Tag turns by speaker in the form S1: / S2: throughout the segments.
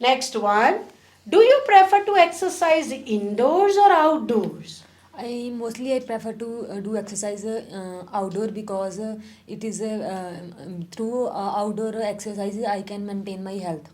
S1: Next one. Do you prefer to exercise indoors or outdoors?
S2: I prefer to do exercise outdoor because it is through outdoor exercises I can maintain my health.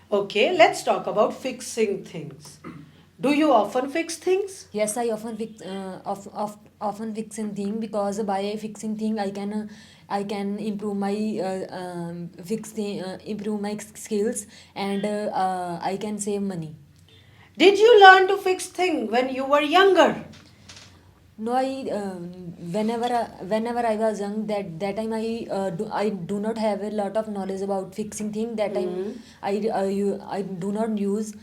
S1: Okay, let's talk about fixing things. Do you often fix things?
S2: Yes, I often fixing thing because by fixing thing I can improve my improve my skills and I can save money.
S1: Did you learn to fix things when you were younger?
S2: No, whenever I was young, I do not have a lot of knowledge about fixing thing. That time I do not use.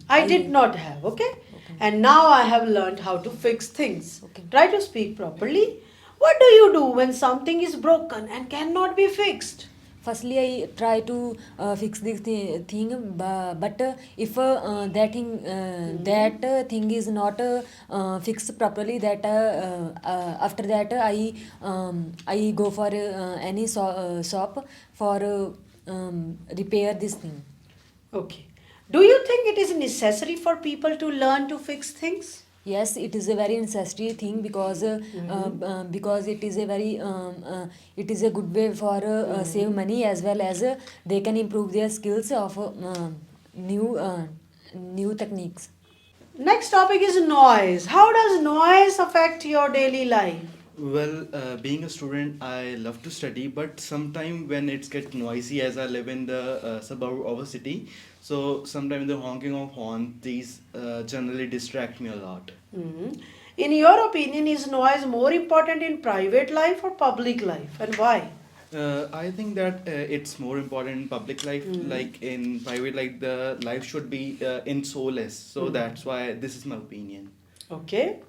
S1: I did not have, okay?
S2: Okay.
S1: And now I have learned how to fix things.
S2: Okay.
S1: Try to speak properly. What do you do when something is broken and cannot be fixed?
S2: Firstly, I try to fix this thing, but if that thing is not fixed properly, after that I go for any shop for repair this thing.
S1: Okay. Do you think it is necessary for people to learn to fix things?
S2: Yes, it is a very necessary thing because it is a good way for save money as well as they can improve their skills of new new techniques.
S1: Next topic is noise. How does noise affect your daily life?
S3: Well, being a student, I love to study, but sometime when it gets noisy, as I live in the suburb of a city, so sometimes the honking of horns, these generally distract me a lot.
S1: Mhm. In your opinion, is noise more important in private life or public life, and why?
S3: I think that it's more important in public life, like in private life, the life should be in solace. So that's why this is my opinion.
S1: Okay.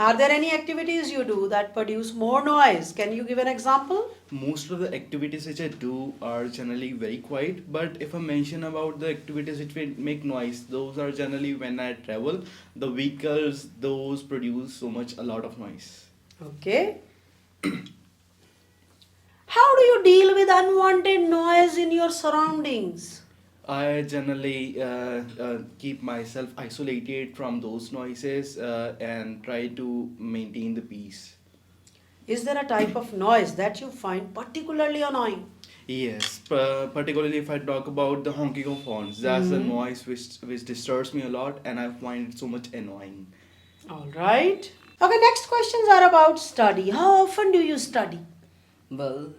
S1: Are there any activities you do that produce more noise? Can you give an example?
S3: Most of the activities which I do are generally very quiet, but if I mention about the activities which will make noise, those are generally when I travel. The vehicles, those produce so much a lot of noise.
S1: Okay. How do you deal with unwanted noise in your surroundings?
S3: I generally keep myself isolated from those noises and try to maintain the peace.
S1: Is there a type of noise that you find particularly annoying?
S3: Yes, particularly if I talk about the honking of horns, that's the noise which disturbs me a lot, and I find it so much annoying.
S1: All right. Okay, next questions are about study. How often do you study?
S4: Well,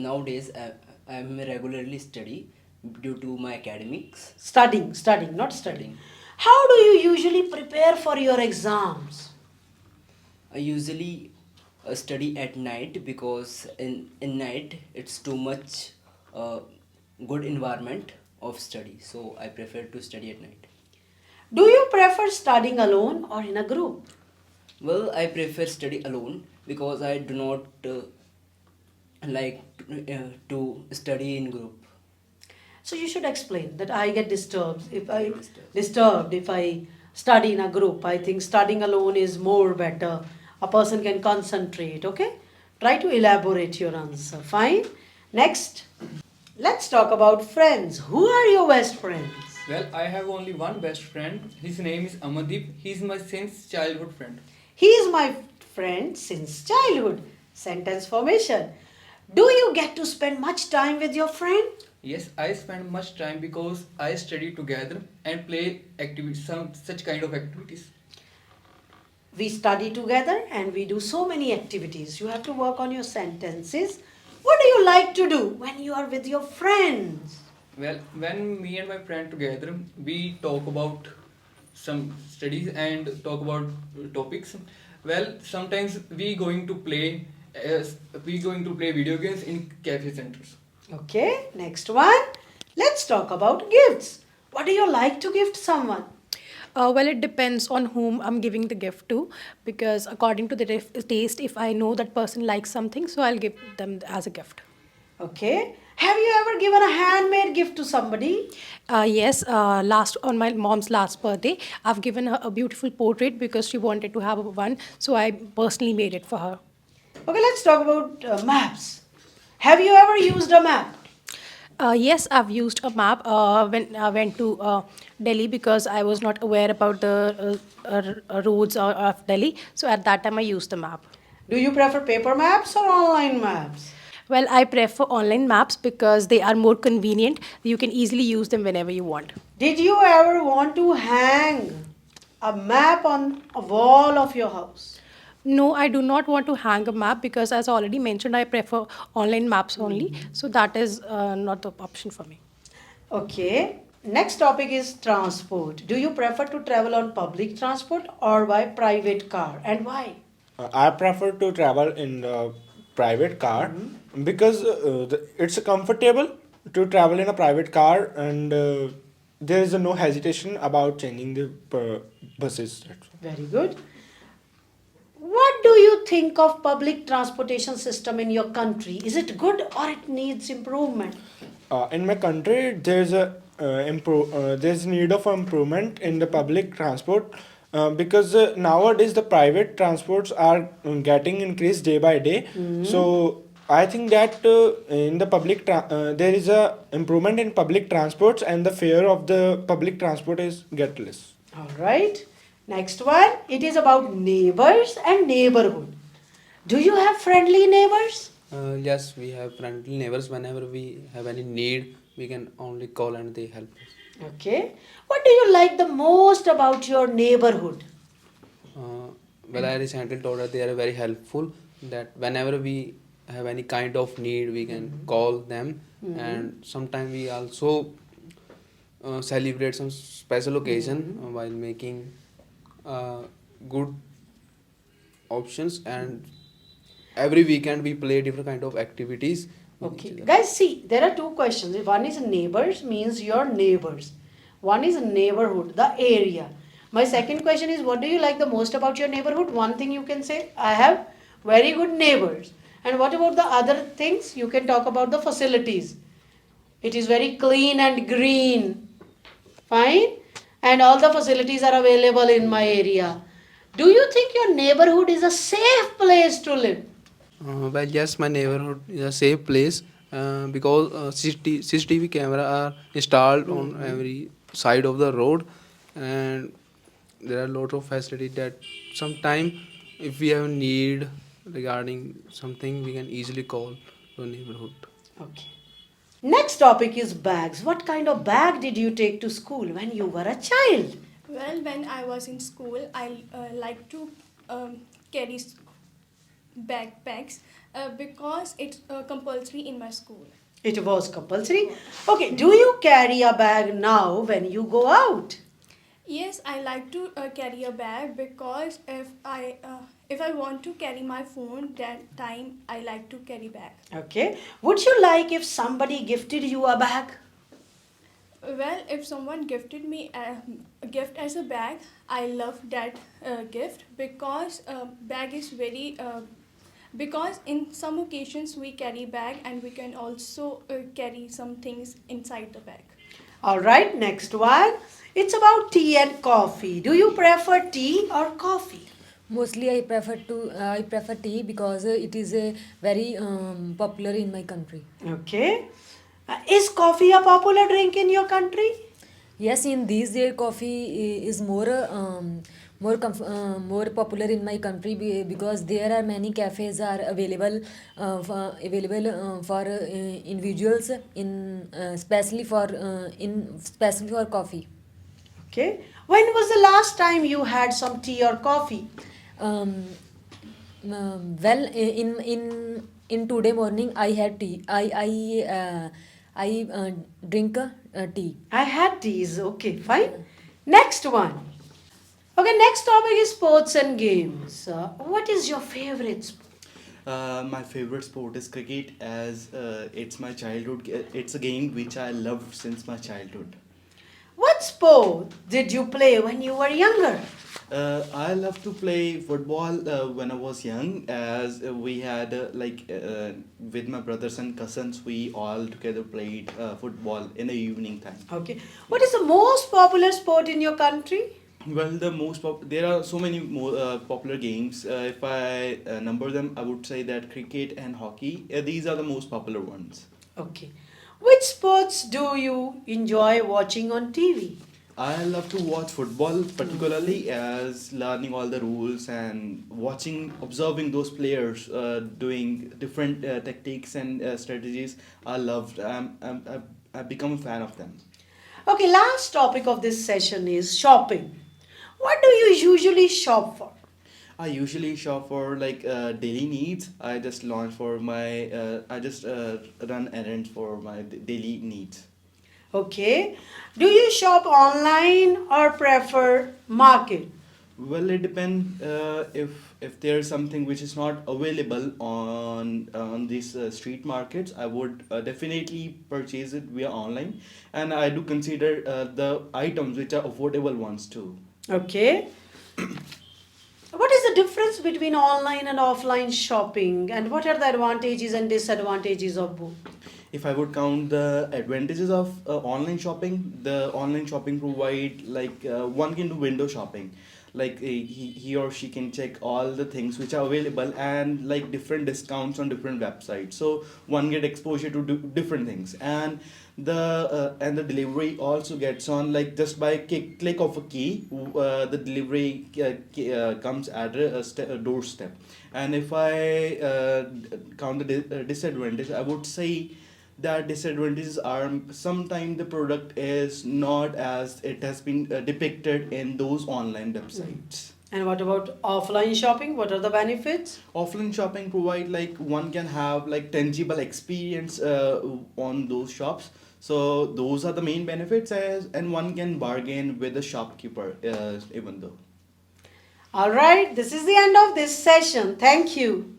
S4: nowadays I am regularly study due to my academics.
S1: Studying, not studying. How do you usually prepare for your exams?
S4: I usually study at night because in night it's too much uh, good environment of study. So I prefer to study at night.
S1: Do you prefer studying alone or in a group?
S4: Well, I prefer study alone because I do not like to study in group.
S1: So you should explain that I get disturbed if I study in a group. I think studying alone is more better. A person can concentrate, okay? Try to elaborate your answer. Fine. Next, let's talk about friends. Who are your best friends?
S5: Well, I have only one best friend. His name is Amadip. He's my since childhood friend.
S1: He is my friend since childhood. Sentence formation. Do you get to spend much time with your friend?
S5: Yes, I spend much time because I study together and play activities, some such kind of activities.
S1: We study together and we do so many activities. You have to work on your sentences. What do you like to do when you are with your friends?
S5: Well, when me and my friend together, we talk about some studies and talk about topics. Well, sometimes we going to play video games in cafe centers.
S1: Okay, next one. Let's talk about gifts. What do you like to gift someone?
S6: Well, it depends on whom I'm giving the gift to, because according to the taste, if I know that person likes something, so I'll give them as a gift.
S1: Okay. Have you ever given a handmade gift to somebody?
S6: Yes, last on my mom's last birthday, I've given her a beautiful portrait because she wanted to have one, so I personally made it for her.
S1: Okay, let's talk about maps. Have you ever used a map?
S6: Yes, I've used a map when I went to Delhi because I was not aware about the roads of Delhi. So at that time, I used the map.
S1: Do you prefer paper maps or online maps?
S6: Well, I prefer online maps because they are more convenient. You can easily use them whenever you want.
S1: Did you ever want to hang a map on a wall of your house?
S6: No, I do not want to hang a map because, as I already mentioned, I prefer online maps only. So that is not the option for me.
S1: Okay. Next topic is transport. Do you prefer to travel on public transport or by private car, and why?
S7: I prefer to travel in the private car because it's comfortable to travel in a private car, and there is no hesitation about changing the buses. That's all.
S1: Very good. What do you think of public transportation system in your country? Is it good or it needs improvement?
S7: In my country, there's need of improvement in the public transport because nowadays the private transports are getting increased day by day. So I think that in the there is a improvement in public transports, and the fare of the public transport is get less.
S1: All right. Next one. It is about neighbors and neighborhood. Do you have friendly neighbors?
S8: Yes, we have friendly neighbors. Whenever we have any need, we can only call and they help us.
S1: Okay. What do you like the most about your neighborhood?
S8: Well, I recently told that they are very helpful. That whenever we have any kind of need, we can call them, and sometimes we also celebrate some special occasion while making good options, and every weekend we play different kind of activities with
S1: Okay.
S8: each other.
S1: Guys, see, there are two questions. One is neighbors, means your neighbors. One is neighborhood, the area. My second question is, what do you like the most about your neighborhood? One thing you can say, I have very good neighbors. And what about the other things? You can talk about the facilities. It is very clean and green. Fine. And all the facilities are available in my area. Do you think your neighborhood is a safe place to live?
S8: Well, yes, my neighborhood is a safe place because CCTV camera are installed on every side of the road, and there are a lot of facility that sometime if we have need regarding something, we can easily call the neighborhood.
S1: Okay. Next topic is bags. What kind of bag did you take to school when you were a child?
S9: Well, when I was in school, I like to carry backpacks because it's compulsory in my school.
S1: It was compulsory. Okay, do you carry a bag now when you go out?
S9: Yes, I like to carry a bag because if I want to carry my phone, that time I like to carry bag.
S1: Okay. Would you like if somebody gifted you a bag?
S9: Well, if someone gifted me a gift as a bag, I love that gift because bag is very. Because in some occasions we carry bag and we can also carry some things inside the bag.
S1: All right, next one. It's about tea and coffee. Do you prefer tea or coffee?
S2: Mostly, I prefer tea because it is a very popular in my country.
S1: Okay. Is coffee a popular drink in your country?
S2: Yes, in these days, coffee is more popular in my country because there are many cafes are available for individuals in especially for coffee.
S1: Okay. When was the last time you had some tea or coffee?
S2: Um, well, in today morning I had tea. I drink tea.
S1: I had teas. Okay, fine. Next one. Okay, next topic is sports and games. What is your favorite sport?
S3: My favorite sport is cricket, as it's my childhood. It's a game which I loved since my childhood.
S1: What sport did you play when you were younger?
S3: I love to play football when I was young, as we had with my brothers and cousins, we all together played football in the evening time.
S1: Okay. What is the most popular sport in your country?
S3: Well, there are so many more popular games. If I number them, I would say that cricket and hockey. These are the most popular ones.
S1: Okay. Which sports do you enjoy watching on TV?
S3: I love to watch football, particularly as learning all the rules and watching, observing those players doing different tactics and strategies. I loved. I've become a fan of them.
S1: Okay, last topic of this session is shopping. What do you usually shop for?
S3: I usually shop for like daily needs. I just launch for my. I just run errands for my daily needs.
S1: Okay. Do you shop online or prefer market?
S3: Well, it depends if there's something which is not available on these street markets. I would definitely purchase it via online, and I do consider the items which are affordable ones too.
S1: Okay. What is the difference between online and offline shopping, and what are the advantages and disadvantages of both?
S3: If I would count the advantages of online shopping, the online shopping provide like one can do window shopping, like he or she can check all the things which are available and like different discounts on different websites. So one get exposure to different things, and the delivery also gets on like just by click of a key. The delivery comes at a doorstep. And if I count the disadvantage, I would say that disadvantages are sometimes the product is not as it has been depicted in those online websites.
S1: And what about offline shopping? What are the benefits?
S3: Offline shopping provide like one can have like tangible experience on those shops, so those are the main benefits, as and one can bargain with the shopkeeper even though.
S1: All right, this is the end of this session. Thank you.